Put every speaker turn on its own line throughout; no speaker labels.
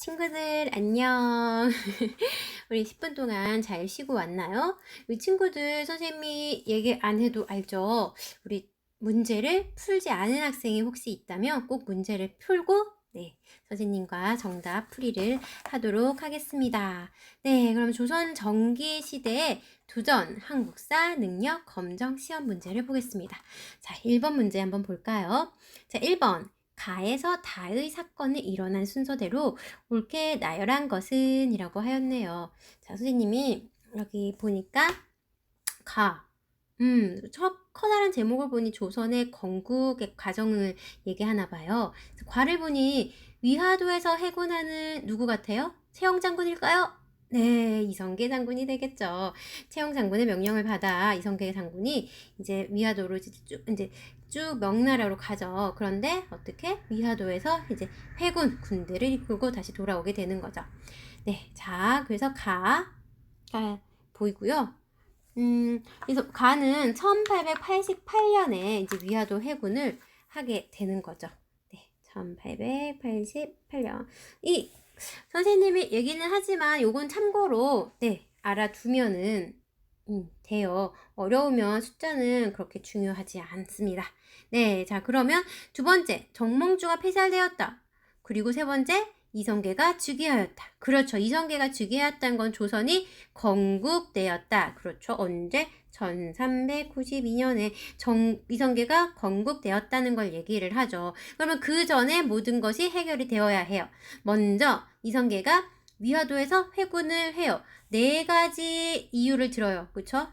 친구들 안녕. 우리 10분 동안 잘 쉬고 왔나요? 우리 친구들 선생님이 얘기 안 해도 알죠? 우리 문제를 풀지 않은 학생이 혹시 있다면 꼭 문제를 풀고 선생님과 정답 풀이를 하도록 하겠습니다. 네, 그럼 조선 전기 시대의 도전 한국사 능력 검정 시험 문제를 보겠습니다. 자, 1번 문제 한번 볼까요? 자, 1번. 가에서 다의 사건이 일어난 순서대로 옳게 나열한 것은 이라고 하였네요. 자, 선생님이 여기 보니까 커다란 제목을 보니 조선의 건국의 과정을 얘기하나 봐요. 과를 보니 위화도에서 해군하는 누구 같아요? 최영 장군일까요? 네, 이성계 장군이 되겠죠. 최영 장군의 명령을 받아 이성계 장군이 이제 위화도로 쭉 명나라로 가죠. 그런데 어떻게? 위화도에서 이제 군대를 이끌고 다시 돌아오게 되는 거죠. 네, 자, 그래서 가 보이고요. 그래서 가는 1888년에 이제 위화도 해군을 하게 되는 거죠. 네, 1888년. 이 선생님이 얘기는 하지만 요건 참고로 알아두면은 돼요. 어려우면 숫자는 그렇게 중요하지 않습니다. 네, 자 그러면 두 번째, 정몽주가 폐살되었다. 그리고 세 번째, 이성계가 즉위하였다. 그렇죠. 이성계가 즉위하였다는 건 조선이 건국되었다. 그렇죠. 언제? 1392년에 이성계가 건국되었다는 걸 얘기를 하죠. 그러면 그 전에 모든 것이 해결이 되어야 해요. 먼저 이성계가 위화도에서 회군을 해요. 4가지 이유를 들어요. 그쵸?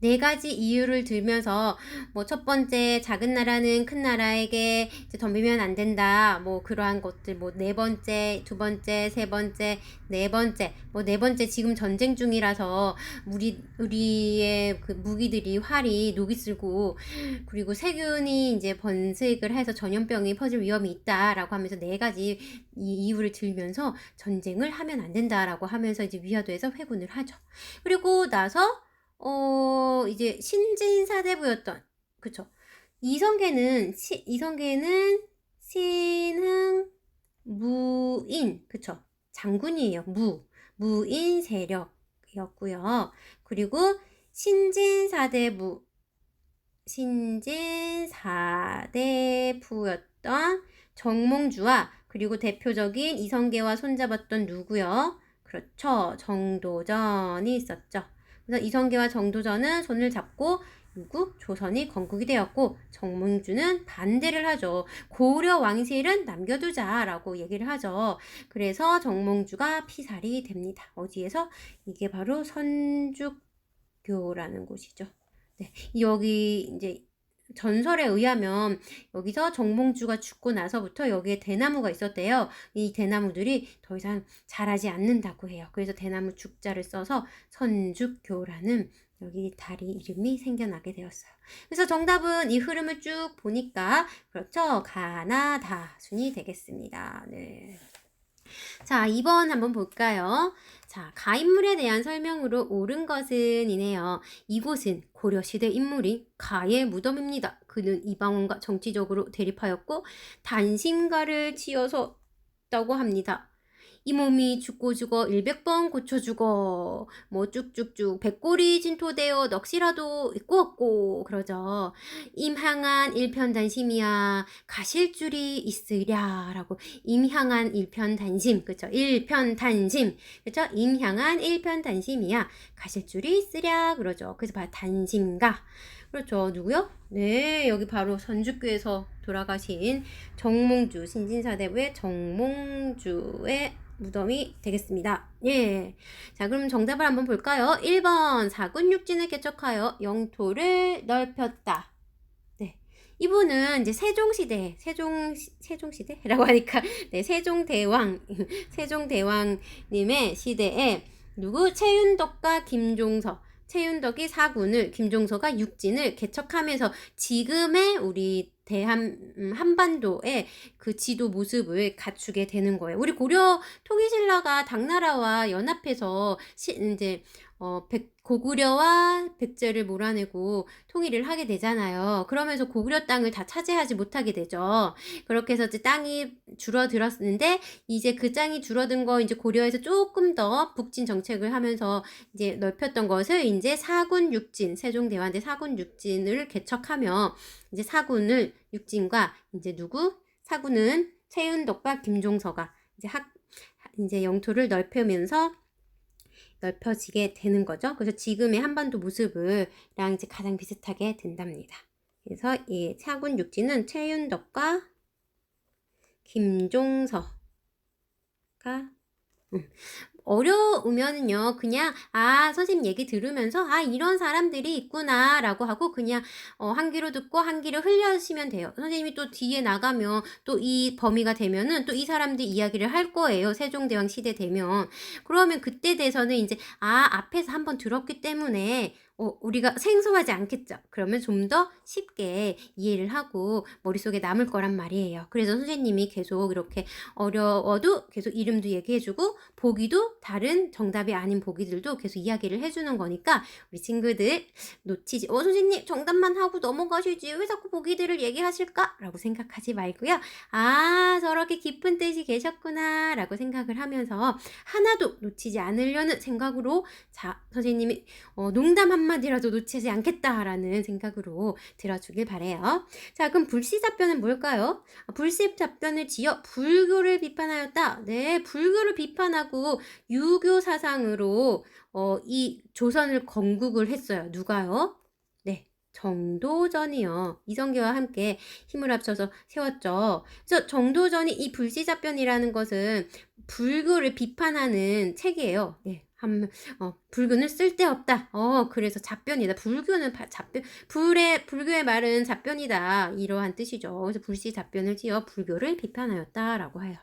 4가지 이유를 들면서 뭐 첫 번째, 작은 나라는 큰 나라에게 이제 덤비면 안 된다. 뭐 그러한 것들, 뭐 4번째, 2번째, 3번째, 4번째, 뭐 4번째 지금 전쟁 중이라서 우리의 그 무기들이 활이 녹이 슬고, 그리고 세균이 이제 번식을 해서 전염병이 퍼질 위험이 있다라고 하면서 4가지 이유를 들면서 전쟁을 하면 안 된다라고 하면서 이제 위화도에서 회군을 하죠. 그리고 나서 이제 신진사대부였던, 그쵸. 이성계는 신흥, 무인, 그쵸. 장군이에요. 무인 세력이었고요. 그리고 신진사대부였던 정몽주와 그리고 대표적인 이성계와 손잡았던 누구요? 그렇죠. 정도전이 있었죠. 그래서 이성계와 정도전은 손을 잡고 조선이 건국이 되었고, 정몽주는 반대를 하죠. 고려 왕실은 남겨두자라고 얘기를 하죠. 그래서 정몽주가 피살이 됩니다. 어디에서? 이게 바로 선죽교라는 곳이죠. 네, 여기 이제 전설에 의하면 여기서 정몽주가 죽고 나서부터 여기에 대나무가 있었대요. 이 대나무들이 더 이상 자라지 않는다고 해요. 그래서 대나무 죽자를 써서 선죽교라는 여기 다리 이름이 생겨나게 되었어요. 그래서 정답은 이 흐름을 쭉 보니까 그렇죠. 가나다 순이 되겠습니다. 네. 자, 2번 한번 볼까요? 자, 가인물에 대한 설명으로 옳은 것은 이네요. 이곳은 고려시대 인물인 가의 무덤입니다. 그는 이방원과 정치적으로 대립하였고 단심가를 지어서다고 합니다. 이 몸이 죽고 죽어 100번 고쳐 죽어 뭐 쭉쭉쭉 백골이 진토되어 넋이라도 있고 없고 그러죠. 임향한 일편단심이야 가실 줄이 있으랴 라고. 임향한 일편단심, 그쵸? 일편단심, 그쵸? 임향한 일편단심이야 가실 줄이 있으랴 그러죠. 그래서 바로 단심가. 그렇죠. 누구요? 네, 여기 바로 선주교에서 돌아가신 정몽주, 신진사대부의 정몽주의 무덤이 되겠습니다. 예. 자, 그럼 정답을 한번 볼까요? 1번, 사군육진을 개척하여 영토를 넓혔다. 네. 이분은 이제 세종시대라고 하니까, 네, 세종대왕님의 시대에 누구? 최윤덕과 김종서. 최윤덕이 사군을, 김종서가 육진을 개척하면서 지금의 우리 한반도의 그 지도 모습을 갖추게 되는 거예요. 우리 고려 통일신라가 당나라와 연합해서 이제 고구려와 백제를 몰아내고 통일을 하게 되잖아요. 그러면서 고구려 땅을 다 차지하지 못하게 되죠. 그렇게 해서 이제 땅이 줄어들었는데 이제 그 땅이 줄어든 거 이제 고려에서 조금 더 북진 정책을 하면서 이제 넓혔던 것을 이제 사군 육진, 세종대왕 때 사군 육진을 개척하며 이제 사군을 육진과 이제 사군은 최윤덕과 김종서가 이제 영토를 넓혀지게 되는 거죠. 그래서 지금의 한반도 모습이랑 이제 가장 비슷하게 된답니다. 그래서 이 사군 육지는 최윤덕과 김종서가 어려우면은요 그냥 선생님 얘기 들으면서 이런 사람들이 있구나 라고 하고 그냥 한 귀로 듣고 한 귀로 흘려시면 돼요. 선생님이 또 뒤에 나가면 또 이 범위가 되면은 또 이 사람들 이야기를 할 거예요. 세종대왕 시대 되면. 그러면 그때 돼서는 이제 앞에서 한번 들었기 때문에 우리가 생소하지 않겠죠. 그러면 좀 더 쉽게 이해를 하고 머릿속에 남을 거란 말이에요. 그래서 선생님이 계속 이렇게 어려워도 계속 이름도 얘기해주고 보기도 다른 정답이 아닌 보기들도 계속 이야기를 해주는 거니까 우리 친구들 놓치지 선생님 정답만 하고 넘어가시지 왜 자꾸 보기들을 얘기하실까? 라고 생각하지 말고요. 저렇게 깊은 뜻이 계셨구나 라고 생각을 하면서 하나도 놓치지 않으려는 생각으로 선생님이 농담 한마디라도 놓치지 않겠다라는 생각으로 들어주길 바래요. 자, 그럼 불시잡변은 뭘까요? 불시잡변을 지어 불교를 비판하였다. 네, 불교를 비판하고 유교 사상으로 이 조선을 건국을 했어요. 누가요? 네, 정도전이요. 이성계와 함께 힘을 합쳐서 세웠죠. 그래서 정도전이 이 불시잡변이라는 것은 불교를 비판하는 책이에요. 네. 불교는 쓸데없다. 그래서 잡변이다. 불교는 불교의 말은 잡변이다. 이러한 뜻이죠. 그래서 불시잡변을 지어 불교를 비판하였다라고 해요.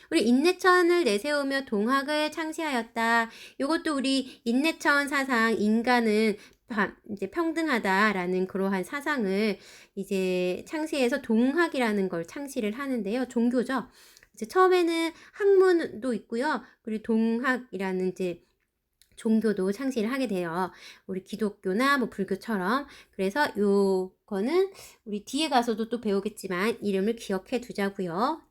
우리 인내천을 내세우며 동학을 창시하였다. 이것도 우리 인내천 사상, 인간은 이제 평등하다라는 그러한 사상을 이제 창시해서 동학이라는 걸 창시를 하는데요. 종교죠. 이제 처음에는 학문도 있고요. 그리고 동학이라는 이제 종교도 창시를 하게 돼요. 우리 기독교나 뭐 불교처럼. 그래서 요거는 우리 뒤에 가서도 또 배우겠지만 이름을 기억해 두자고요.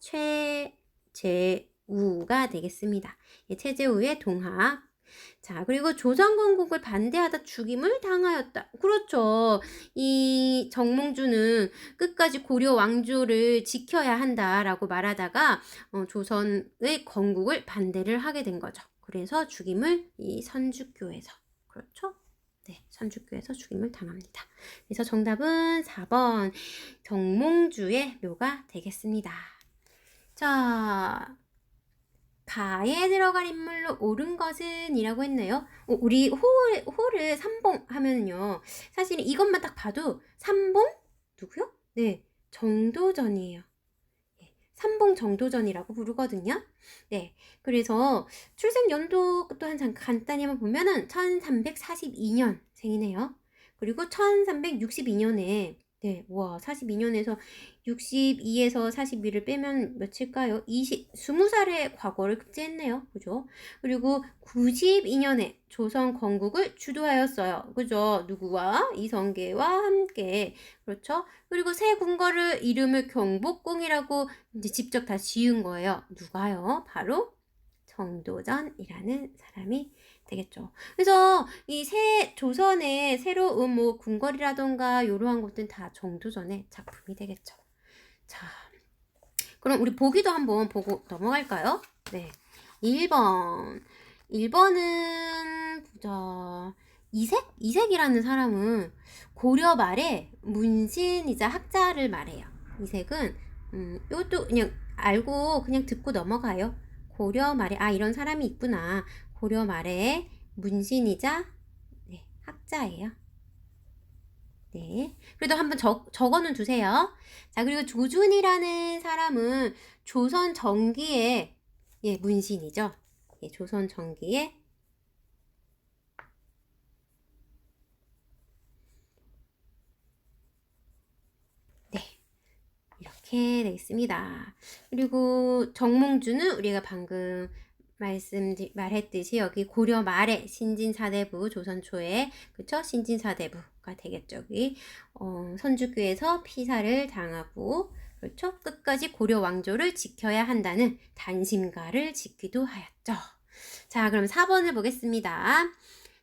최재우가 되겠습니다. 최재우의 동학. 자, 그리고 조선 건국을 반대하다 죽임을 당하였다. 그렇죠. 이 정몽주는 끝까지 고려 왕조를 지켜야 한다라고 말하다가 조선의 건국을 반대를 하게 된 거죠. 그래서 죽임을 이 선주교에서, 그렇죠? 네, 선주교에서 죽임을 당합니다. 그래서 정답은 4번 정몽주의 묘가 되겠습니다. 자, 가에 들어갈 인물로 옳은 것은 이라고 했네요. 우리 호를 삼봉 하면요. 사실 이것만 딱 봐도 삼봉? 누구요? 네, 정도전이에요. 삼봉 정도전이라고 부르거든요. 네, 그래서 출생 연도 또한 간단히 한번 보면은 1342년생이네요. 그리고 1362년에 네, 와 42년에서 62에서 42를 빼면 몇일까요? 20살의 과거를 급제했네요. 그죠? 그리고 92년에 조선 건국을 주도하였어요. 그죠? 누구와? 이성계와 함께. 그렇죠? 그리고 새 궁궐을 이름을 경복궁이라고 이제 직접 다 지은 거예요. 누가요? 바로 정도전이라는 사람이 되겠죠. 그래서 이 조선의 새로운 뭐 궁궐이라던가 이러한 것들은 다 정도전의 작품이 되겠죠. 자, 그럼 우리 보기도 한번 보고 넘어갈까요? 네, 1번. 1번은 보자. 이색이라는 사람은 고려 말에 문신이자 학자를 말해요. 이색은 이것도 그냥 알고 그냥 듣고 넘어가요. 고려 말에 이런 사람이 있구나. 고려 말에 문신이자 네, 학자예요. 네, 그래도 한번 적어는 두세요. 자, 그리고 조준이라는 사람은 조선 전기의 문신이죠. 조선 전기의 이렇게 돼 있습니다. 그리고 정몽주는 우리가 방금 말했듯이 여기 고려 말에 신진사대부 조선 초에 그쵸? 신진사대부가 되겠죠. 여기 선주교에서 피살을 당하고 그렇죠? 끝까지 고려 왕조를 지켜야 한다는 단심가를 짓기도 하였죠. 자, 그럼 4번을 보겠습니다.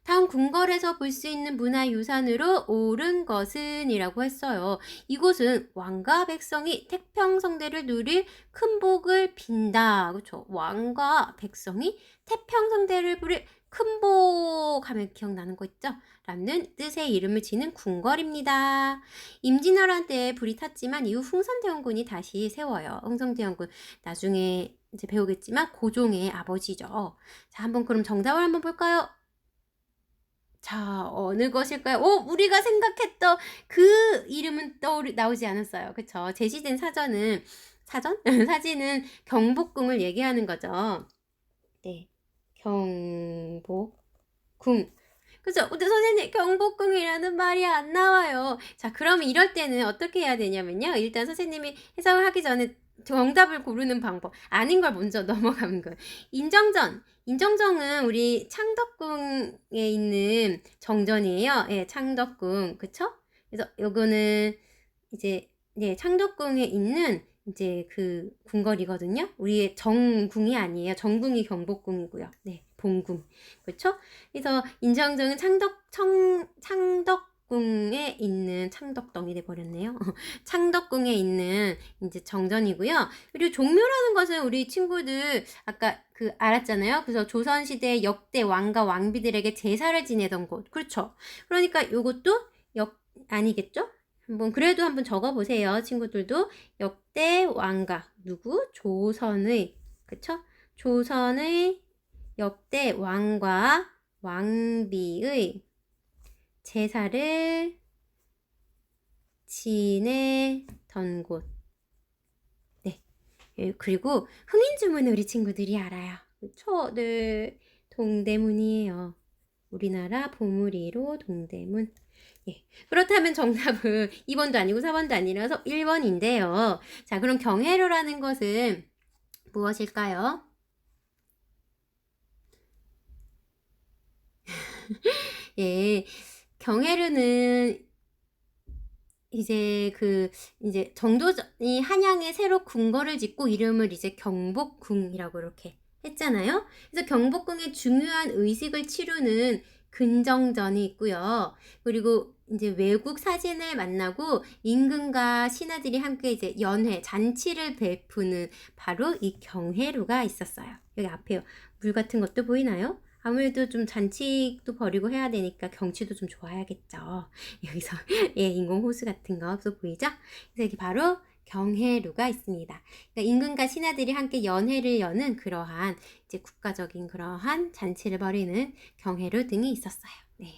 다음 궁궐에서 볼 수 있는 문화유산으로 옳은 것은 이라고 했어요. 이곳은 왕과 백성이 태평성대를 누릴 큰 복을 빈다. 그렇죠? 왕과 백성이 태평성대를 부릴 큰 복 하면 기억나는 거 있죠? 라는 뜻의 이름을 지는 궁궐입니다. 임진왜란 때 불이 탔지만 이후 흥선대원군이 다시 세워요. 흥선대원군 나중에 이제 배우겠지만 고종의 아버지죠. 자, 한번 그럼 정답을 한번 볼까요? 자, 어느 것일까요? 우리가 생각했던 그 이름은 나오지 않았어요. 그쵸? 제시된 사전? 사진은 경복궁을 얘기하는 거죠. 네. 경복궁. 그죠? 근데 선생님, 경복궁이라는 말이 안 나와요. 자, 그러면 이럴 때는 어떻게 해야 되냐면요. 일단 선생님이 해석을 하기 전에 정답을 고르는 방법. 아닌 걸 먼저 넘어가는 거예요. 인정정은 우리 창덕궁에 있는 정전이에요. 예, 창덕궁. 그쵸? 그래서 요거는 이제, 네, 창덕궁에 있는 이제 그 궁궐이거든요. 우리의 정궁이 아니에요. 정궁이 경복궁이고요. 네, 본궁. 그렇죠? 그래서 인정정은 창덕궁에 있는 창덕덩이 돼버렸네요. 창덕궁에 있는 이제 정전이고요. 그리고 종묘라는 것은 우리 친구들 아까 그 알았잖아요. 그래서 조선시대 역대 왕과 왕비들에게 제사를 지내던 곳. 그렇죠? 그러니까 요것도 아니겠죠? 그래도 한번 적어보세요. 친구들도 역대 왕가 누구? 조선의 그쵸? 조선의 역대 왕과 왕비의 제사를 지내던 곳. 네. 그리고 흥인주문은 우리 친구들이 알아요. 그쵸? 네. 동대문이에요. 우리나라 보물이로 동대문. 예. 그렇다면 정답은 2번도 아니고 4번도 아니라서 1번인데요. 자, 그럼 경혜로라는 것은 무엇일까요? 예. 경혜로는 이제 정도전이 한양에 새로 궁궐을 짓고 이름을 이제 경복궁이라고 이렇게 했잖아요. 그래서 경복궁의 중요한 의식을 치르는 근정전이 있고요. 그리고 이제 외국 사진을 만나고 임금과 신하들이 함께 이제 잔치를 베푸는 바로 이 경혜로가 있었어요. 여기 앞에 물 같은 것도 보이나요? 아무래도 좀 잔치도 벌이고 해야 되니까 경치도 좀 좋아야겠죠. 여기서 예, 인공호수 같은 거 보이죠? 그래서 여기 바로 경혜루가 있습니다. 그러니까 임금과 신하들이 함께 연회를 여는 그러한 이제 국가적인 그러한 잔치를 벌이는 경혜루 등이 있었어요. 네.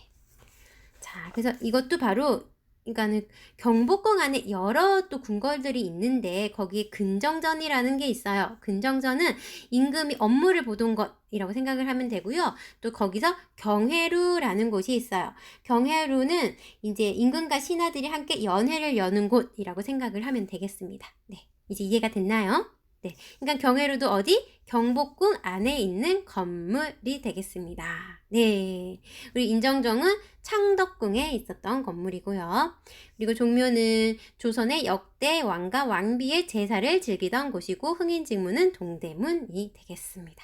자, 그래서 이것도 바로 그러니까는 경복궁 안에 여러 또 궁궐들이 있는데 거기에 근정전이라는 게 있어요. 근정전은 임금이 업무를 보던 것이라고 생각을 하면 되고요. 또 거기서 경혜루라는 곳이 있어요. 경혜루는 이제 임금과 신하들이 함께 연회를 여는 곳이라고 생각을 하면 되겠습니다. 네, 이제 이해가 됐나요? 네, 그러니까 경혜루도 어디? 경복궁 안에 있는 건물이 되겠습니다. 네, 우리 인정정은 창덕궁에 있었던 건물이고요. 그리고 종묘는 조선의 역대 왕과 왕비의 제사를 즐기던 곳이고 흥인직문은 동대문이 되겠습니다.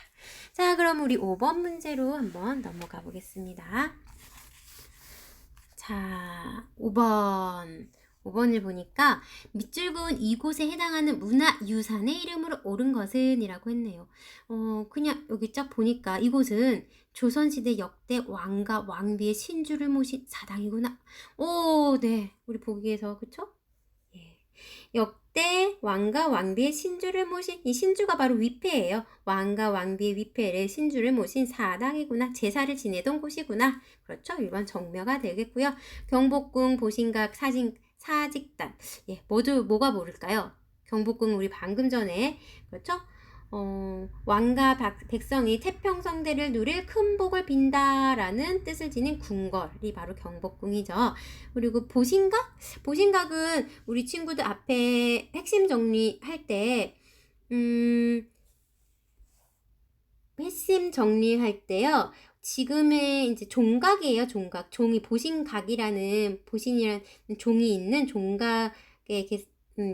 자, 그럼 우리 5번 문제로 한번 넘어가 보겠습니다. 자, 5번을 보니까 밑줄그은 이곳에 해당하는 문화유산의 이름으로 옳은 것은 이라고 했네요. 그냥 여기 쫙 보니까 이곳은 조선시대 역대 왕과 왕비의 신주를 모신 사당이구나. 네. 우리 보기에서 그쵸? 예. 역대 왕과 왕비의 신주를 모신 이 신주가 바로 위패예요. 왕과 왕비의 위패를 신주를 모신 사당이구나. 제사를 지내던 곳이구나. 그렇죠? 1번 정묘가 되겠고요. 경복궁, 보신각, 사직단. 예, 모두 뭐가 모를까요? 경복궁 우리 방금 전에 그렇죠? 왕과 백성이 태평성대를 누릴 큰 복을 빈다라는 뜻을 지닌 궁궐이 바로 경복궁이죠. 그리고 보신각? 보신각은 우리 친구들 앞에 핵심 정리할 때 핵심 정리할 때요. 지금의 이제 종각이에요. 종각. 종이 보신각이라는 보신이라는 종이 있는 종각에 이렇게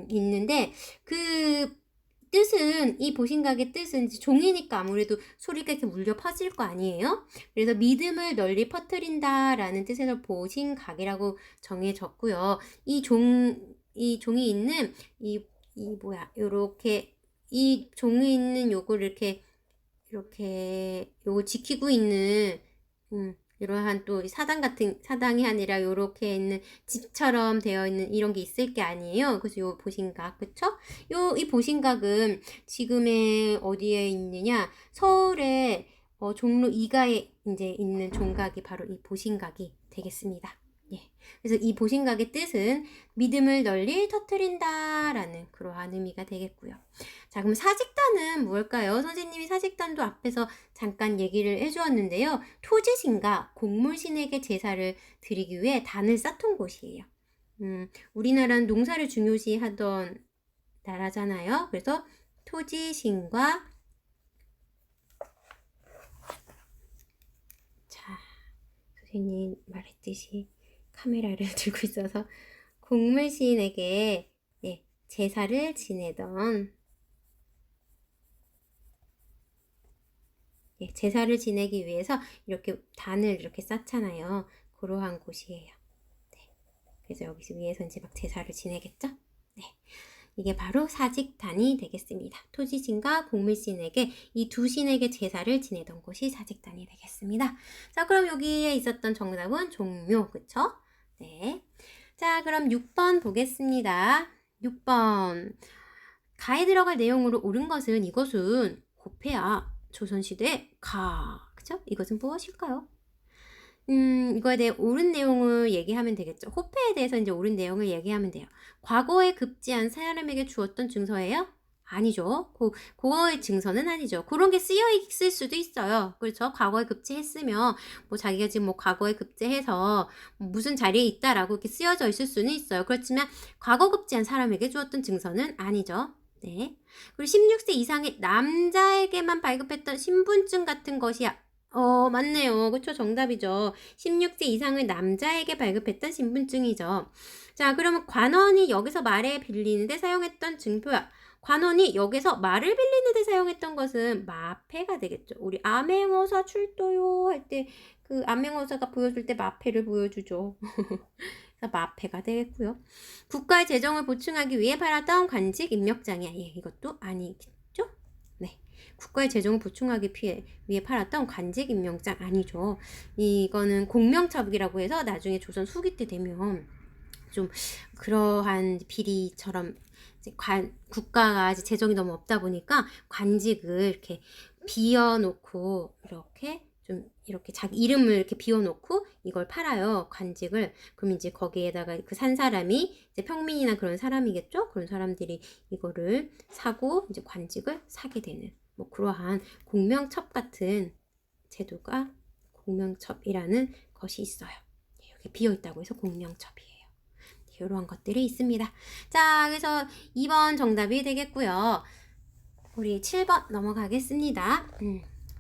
있는데 그 뜻은 이 보신각의 뜻은 이제 종이니까 아무래도 소리가 이렇게 울려 퍼질 거 아니에요? 그래서 믿음을 널리 퍼뜨린다라는 뜻에서 보신각이라고 정해졌고요. 이 종이 있는 요렇게 이 종이 있는 요거를 이렇게 요거 지키고 있는 이러한 또 사당이 아니라 요렇게 있는 집처럼 되어 있는 이런 게 있을 게 아니에요. 그래서 요 보신각, 그쵸? 이 보신각은 지금의 어디에 있느냐? 서울의 종로 2가에 이제 있는 종각이 바로 이 보신각이 되겠습니다. 예. 그래서 이 보신각의 뜻은 믿음을 널리 터뜨린다라는 그러한 의미가 되겠고요. 자, 그럼 사직단은 무엇일까요? 선생님이 사직단도 앞에서 잠깐 얘기를 해주었는데요. 토지신과 곡물신에게 제사를 드리기 위해 단을 쌓던 곳이에요. 우리나라는 농사를 중요시하던 나라잖아요. 그래서 토지신과 자, 선생님 말했듯이 카메라를 들고 있어서 곡물신에게 제사를 지내던 제사를 지내기 위해서 이렇게 단을 이렇게 쌓잖아요. 그러한 곳이에요. 네. 그래서 여기서 위에서 이제 막 제사를 지내겠죠? 네. 이게 바로 사직단이 되겠습니다. 토지신과 곡물신에게 이 두 신에게 제사를 지내던 곳이 사직단이 되겠습니다. 자, 그럼 여기에 있었던 정답은 종묘, 그쵸? 네. 자, 그럼 6번 보겠습니다. 6번. 가에 들어갈 내용으로 옳은 것은 이것은 호패야. 조선시대 그죠? 이것은 무엇일까요? 이거에 대해 옳은 내용을 얘기하면 되겠죠. 호패에 대해서 이제 옳은 내용을 얘기하면 돼요. 과거에 급제한 사람에게 주었던 증서예요? 아니죠. 그거의 증서는 아니죠. 그런 게 쓰여 있을 수도 있어요. 그렇죠? 과거에 급제했으면 뭐 자기가 지금 뭐 과거에 급제해서 무슨 자리에 있다라고 이렇게 쓰여져 있을 수는 있어요. 그렇지만 과거 급제한 사람에게 주었던 증서는 아니죠. 네. 그리고 16세 이상의 남자에게만 발급했던 신분증 같은 것이 맞네요. 그쵸? 정답이죠. 16세 이상의 남자에게 발급했던 신분증이죠. 자, 그러면 관원이 여기서 말에 빌리는데 사용했던 증표야. 관원이 여기서 말을 빌리는데 사용했던 것은 마패가 되겠죠. 우리 암행어사 출도요 할 때 그 암행어사가 보여줄 때 마패를 보여주죠. 그래서 마패가 되겠고요. 국가의 재정을 보충하기 위해 팔았던 관직 임명장이야. 이것도 아니겠죠? 네. 국가의 재정을 보충하기 위해 팔았던 관직 임명장 아니죠. 이거는 공명첩이라고 해서 나중에 조선 후기 때 되면 좀 그러한 비리처럼 국가가 재정이 너무 없다 보니까 관직을 이렇게 비워놓고 이렇게 자기 이름을 이렇게 비워놓고 이걸 팔아요. 관직을. 그럼 이제 거기에다가 그 산 사람이 이제 평민이나 그런 사람이겠죠? 그런 사람들이 이거를 사고 이제 관직을 사게 되는 뭐 그러한 공명첩 같은 제도가 공명첩이라는 것이 있어요. 여기 비어있다고 해서 공명첩이에요. 이런 것들이 있습니다. 자, 그래서 2번 정답이 되겠고요. 우리 7번 넘어가겠습니다.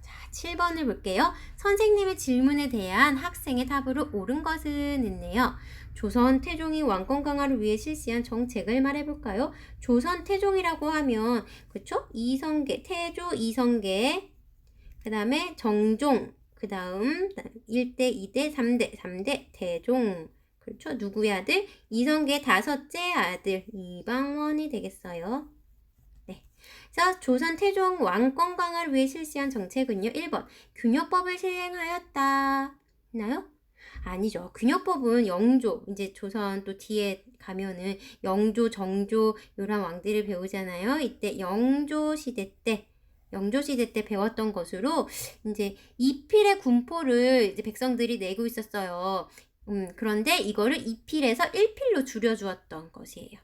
자, 7번을 볼게요. 선생님의 질문에 대한 학생의 답으로 옳은 것은 있네요. 조선 태종이 왕권 강화를 위해 실시한 정책을 말해볼까요? 조선 태종이라고 하면 그쵸? 태조 이성계 그 다음에 정종 그 다음 1대 2대 3대 태종 그렇죠? 누구의 아들? 이성계 5째 아들 이방원이 되겠어요. 네. 그래서 조선 태종 왕권 강화를 위해 실시한 정책은요. 1번 균역법을 시행하였다. 있나요? 아니죠. 균역법은 영조, 이제 조선 또 뒤에 가면은 영조, 정조 이런 왕들을 배우잖아요. 이때 영조 시대 때 배웠던 것으로 이제 이필의 군포를 이제 백성들이 내고 있었어요. 그런데 이거를 2필에서 1필로 줄여주었던 것이에요.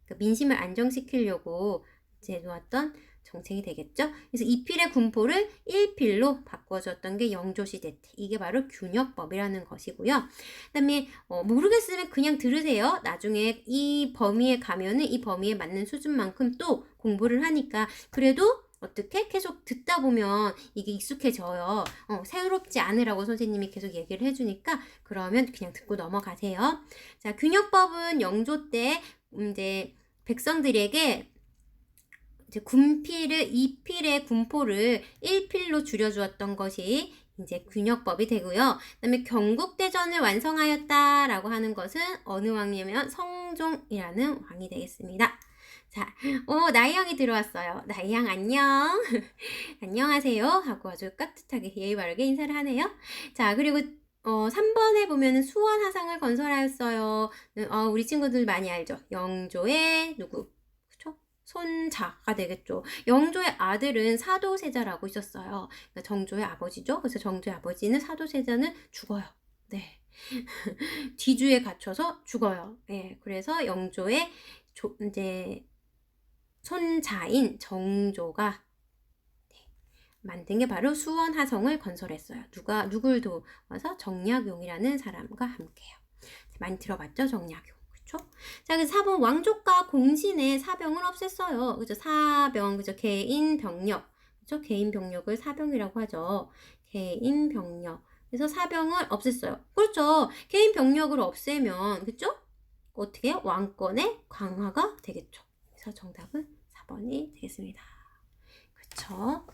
그러니까 민심을 안정시키려고 이제 놓았던 정책이 되겠죠. 그래서 2필의 군포를 1필로 바꿔줬던 게 영조시대 때. 이게 바로 균역법이라는 것이고요. 그다음에 모르겠으면 그냥 들으세요. 나중에 이 범위에 가면은 이 범위에 맞는 수준만큼 또 공부를 하니까 그래도 어떻게 계속 듣다 보면 이게 익숙해져요. 새롭지 않으라고 선생님이 계속 얘기를 해주니까 그러면 그냥 듣고 넘어가세요. 자, 균역법은 영조 때 이제 백성들에게 이제 군필을 2필의 군포를 1필로 줄여주었던 것이 이제 균역법이 되고요. 그다음에 경국대전을 완성하였다라고 하는 것은 어느 왕이냐면 성종이라는 왕이 되겠습니다. 자, 나이양이 들어왔어요. 나이양 안녕. 안녕하세요 하고 아주 깍듯하게 예의 바르게 인사를 하네요. 자, 그리고 3번에 보면은 수원하상을 건설하였어요. 우리 친구들 많이 알죠? 영조의 누구? 그쵸? 손자가 되겠죠. 영조의 아들은 사도세자라고 있었어요. 그러니까 정조의 아버지죠. 그래서 정조의 아버지는 사도세자는 죽어요. 네. 뒤주에 갇혀서 죽어요. 네. 그래서 영조의 이제 손자인 정조가 만든 게 바로 수원하성을 건설했어요. 누굴 도와서 정약용이라는 사람과 함께요. 많이 들어봤죠? 정약용. 그쵸? 자, 그래서 4번 왕족과 공신의 사병을 없앴어요. 그죠? 사병, 그죠? 개인 병력. 그죠? 개인 병력을 사병이라고 하죠. 개인 병력. 그래서 사병을 없앴어요. 그렇죠? 개인 병력을 없애면, 그죠? 어떻게? 왕권의 강화가 되겠죠. 그래서 정답은 4번이 되겠습니다. 그쵸?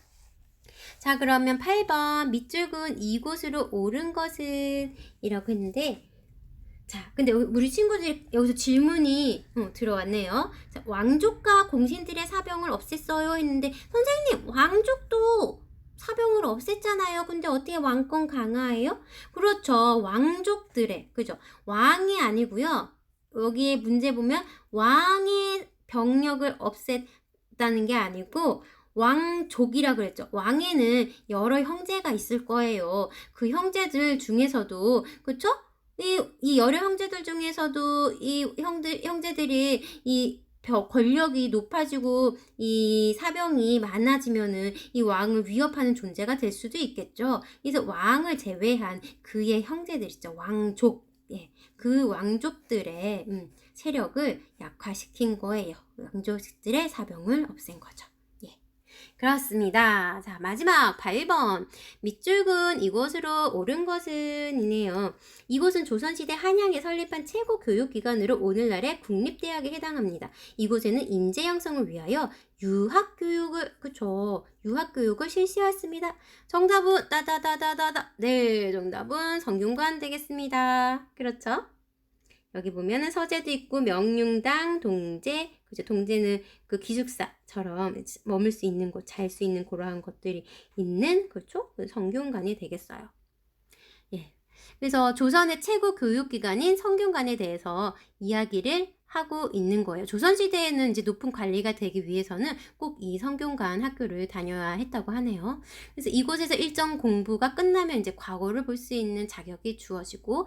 자, 그러면 8번 밑줄근 이곳으로 옳은 것은 이라고 했는데, 자, 근데 우리 친구들이 여기서 질문이 들어왔네요. 자, 왕족과 공신들의 사병을 없앴어요 했는데, 선생님 왕족도 사병을 없앴잖아요. 근데 어떻게 왕권 강화해요? 그렇죠. 왕족들의, 그죠? 왕이 아니고요. 여기에 문제 보면 왕의 병력을 없앴다는 게 아니고 왕족이라 그랬죠. 왕에는 여러 형제가 있을 거예요. 그 형제들 중에서도, 그쵸? 이 여러 형제들 중에서도 이 형제들이 이 권력이 높아지고 이 사병이 많아지면은 이 왕을 위협하는 존재가 될 수도 있겠죠. 그래서 왕을 제외한 그의 형제들 있죠. 왕족. 예. 그 왕족들의 세력을 약화시킨 거예요. 왕족들의 사병을 없앤 거죠. 그렇습니다. 자, 마지막 8번. 밑줄근 이곳으로 옳은 것은 이네요. 이곳은 조선시대 한양에 설립한 최고 교육기관으로 오늘날의 국립대학에 해당합니다. 이곳에는 인재 양성을 위하여 유학교육을 실시했습니다. 정답은 따다다다다다. 네, 정답은 성균관 되겠습니다. 그렇죠? 여기 보면은 서재도 있고 명륜당, 동제, 그죠? 동제는 그 기숙사처럼 머물 수 있는 곳, 잘 수 있는 그러한 것들이 있는, 그렇죠? 그 성균관이 되겠어요. 예. 그래서 조선의 최고 교육기관인 성균관에 대해서 이야기를 하고 있는 거예요. 조선시대에는 이제 높은 관리가 되기 위해서는 꼭 이 성균관 학교를 다녀야 했다고 하네요. 그래서 이곳에서 일정 공부가 끝나면 이제 과거를 볼 수 있는 자격이 주어지고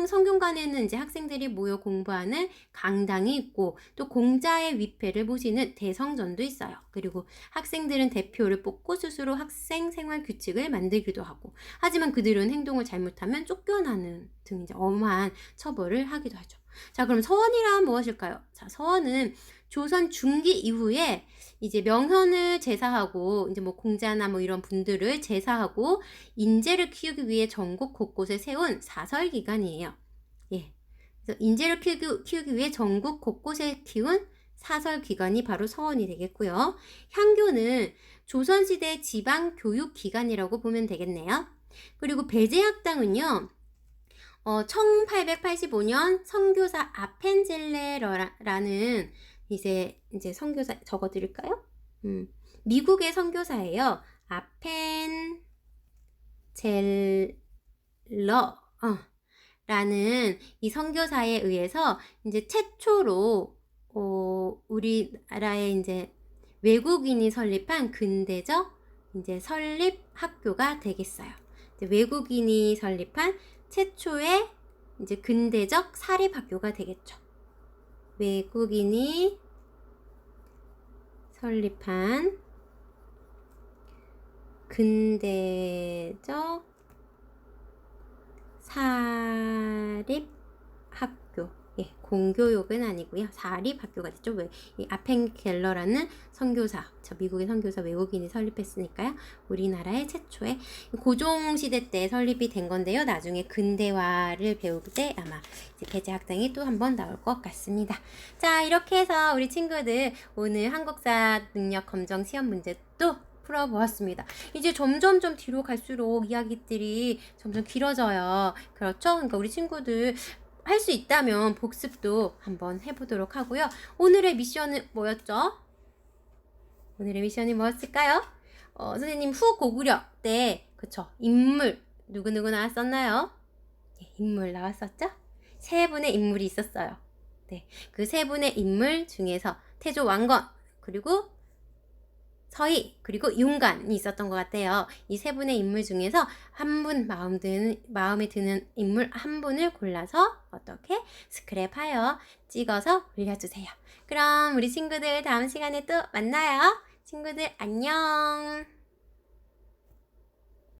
성균관에는 이제 학생들이 모여 공부하는 강당이 있고 또 공자의 위패를 모시는 대성전도 있어요. 그리고 학생들은 대표를 뽑고 스스로 학생 생활 규칙을 만들기도 하고 하지만 그들은 행동을 잘못하면 쫓겨나는 등 이제 엄한 처벌을 하기도 하죠. 자, 그럼 서원이란 무엇일까요? 자, 서원은 조선 중기 이후에 이제 명현을 제사하고 이제 뭐 공자나 뭐 이런 분들을 제사하고 인재를 키우기 위해 전국 곳곳에 세운 사설기관이에요. 예. 그래서 인재를 키우기 위해 전국 곳곳에 키운 사설기관이 바로 서원이 되겠고요. 향교는 조선시대 지방교육기관이라고 보면 되겠네요. 그리고 배제학당은요. 1885년 선교사 아펜젤레라는 이제 선교사 적어드릴까요? 미국의 선교사예요. 라는 이 선교사에 의해서 이제 최초로 우리나라에 이제 외국인이 설립한 근대적 이제 설립 학교가 되겠어요. 외국인이 설립한 최초의 이제 근대적 사립학교가 되겠죠. 외국인이 설립한 근대적 사립학교. 예, 공교육은 아니고요. 사립학교가 됐죠. 왜? 이 아펜켈러라는 선교사, 저 미국의 선교사 외국인이 설립했으니까요. 우리나라의 최초의 고종시대 때 설립이 된 건데요. 나중에 근대화를 배울 때 아마 이제 배제 학장이 또 한 번 나올 것 같습니다. 자, 이렇게 해서 우리 친구들 오늘 한국사 능력 검정 시험 문제 또 풀어보았습니다. 이제 점점 뒤로 갈수록 이야기들이 점점 길어져요. 그렇죠? 그러니까 우리 친구들 할 수 있다면 복습도 한번 해보도록 하고요. 오늘의 미션은 뭐였죠? 오늘의 미션이 뭐였을까요? 선생님 후고구려 때 그쵸? 인물 누구누구 나왔었나요? 네, 인물 나왔었죠? 세 분의 인물이 있었어요. 네, 그 세 분의 인물 중에서 태조 왕건 그리고 서희 그리고 윤관이 있었던 것 같아요. 이 세 분의 인물 중에서 한 분 마음에 드는 인물 한 분을 골라서 어떻게 스크랩하여 찍어서 올려주세요. 그럼 우리 친구들 다음 시간에 또 만나요. 친구들 안녕.